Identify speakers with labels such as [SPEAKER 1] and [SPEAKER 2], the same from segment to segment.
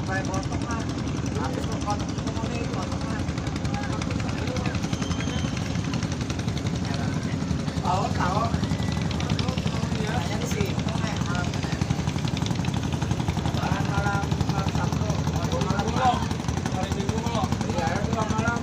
[SPEAKER 1] sampai potongan habis potong ini potongan tahu ya di sini malam malam Sabtu malam hari Minggu lo iya itu malam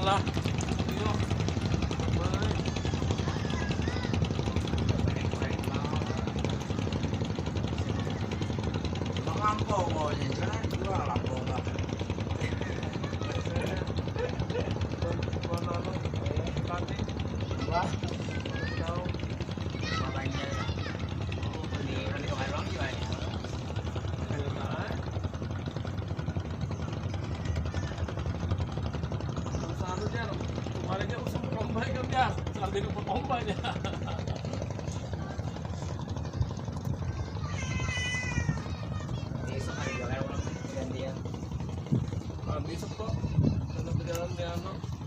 [SPEAKER 1] lah Lampau mau jalan dua Lampau nggak dua tahu makanya beli orang juga ya seharusnya kemarinnya usung ombak kan ya sambil ngepot ombaknya besok hari jalan orang gantian besok kok dalam perjalanan